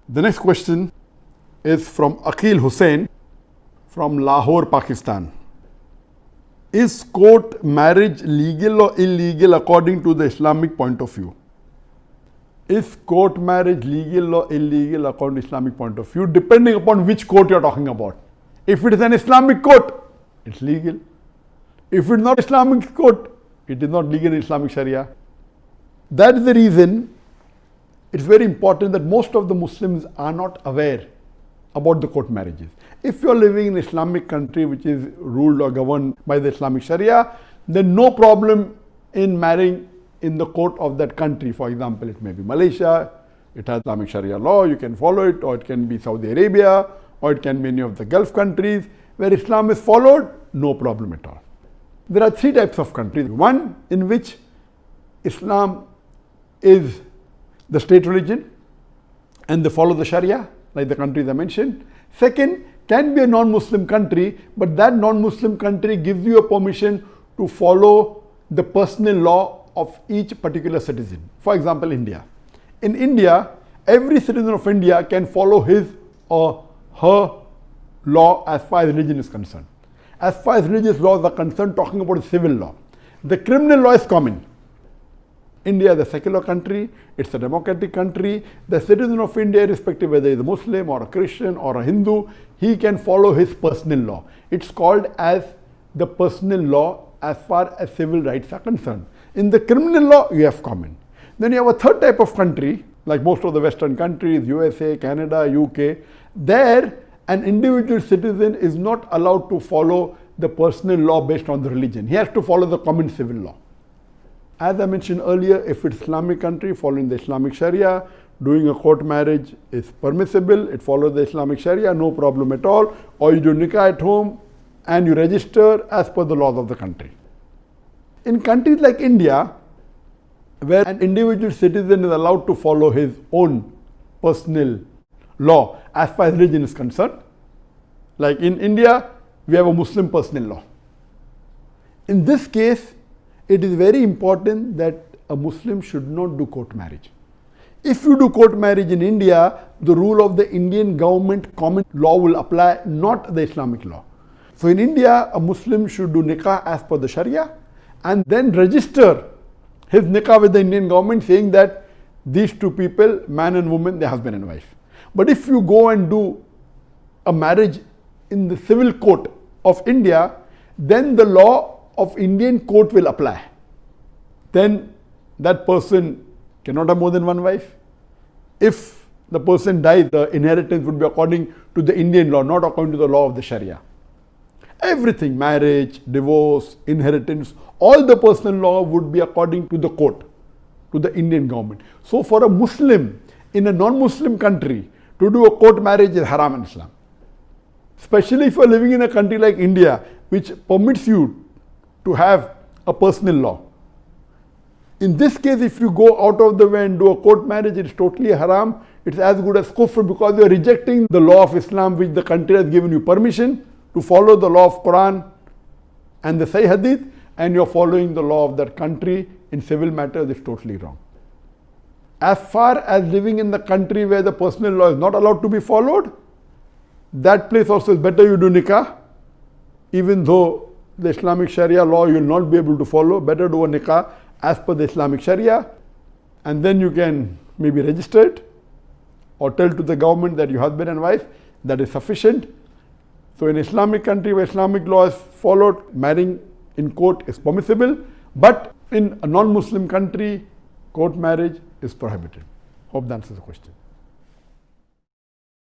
The next question is from Aqil Hussain from Lahore, Pakistan. Is court marriage legal or illegal according to the Islamic point of view? Is court marriage legal or illegal according to Islamic point of view, depending upon which court you are talking about. If it is an Islamic court, it's legal. If it is not Islamic court, it is not legal in Islamic Sharia. That is the reason it's very important that most of the Muslims are not aware about the court marriages. If you are living in an Islamic country which is ruled or governed by the Islamic Sharia, then no problem in marrying in the court of that country. For example, it may be Malaysia, it has Islamic Sharia law, you can follow it, or it can be Saudi Arabia, or it can be any of the Gulf countries where Islam is followed, no problem at all. There are three types of countries. One in which Islam is the state religion and they follow the Sharia, like the countries I mentioned. Second, can be a non-Muslim country, but that non-Muslim country gives you a permission to follow the personal law of each particular citizen. For example, India. In India, every citizen of India can follow his or her law as far as religion is concerned. As far as religious laws are concerned, talking about civil law. The criminal law is common. India is a secular country, it's a democratic country. The citizen of India, irrespective whether he is a Muslim or a Christian or a Hindu, he can follow his personal law. It's called as the personal law as far as civil rights are concerned. In the criminal law, you have common. Then you have a third type of country, like most of the Western countries, USA, Canada, UK. There, an individual citizen is not allowed to follow the personal law based on the religion. He has to follow the common civil law. As I mentioned earlier, if it's Islamic country following the Islamic Sharia, doing a court marriage is permissible. It follows the Islamic Sharia, no problem at all. Or you do nikah at home and you register as per the laws of the country. In countries like India, where an individual citizen is allowed to follow his own personal law as far as religion is concerned, like in India, we have a Muslim personal law. In this case, it is very important that a Muslim should not do court marriage. If you do court marriage in India, the rule of the Indian government common law will apply, not the Islamic law. So in India, a Muslim should do nikah as per the Sharia and then register his nikah with the Indian government saying that these two people, man and woman, they're husband and wife. But if you go and do a marriage in the civil court of India, then the law of Indian court will apply. Then that person cannot have more than one wife. If the person dies, the inheritance would be according to the Indian law, not according to the law of the Sharia. Everything, marriage, divorce, inheritance, all the personal law would be according to the court, to the Indian government. So for a Muslim in a non-Muslim country to do a court marriage is haram in Islam. Especially if you are living in a country like India, which permits you to have a personal law. In this case, if you go out of the way and do a court marriage, it's totally haram. It's as good as kufr because you are rejecting the law of Islam which the country has given you permission to follow the law of Quran and the Sahih Hadith, and you are following the law of that country in civil matters. It's totally wrong. As far as living in the country where the personal law is not allowed to be followed, that place also is better you do nikah, even though the Islamic Sharia law you will not be able to follow. Better do a nikah as per the Islamic Sharia, and then you can maybe register it or tell to the government that you're husband and wife. That is sufficient. So in Islamic country where Islamic law is followed, marrying in court is permissible, but in a non-Muslim country, court marriage is prohibited. Hope that answers the question.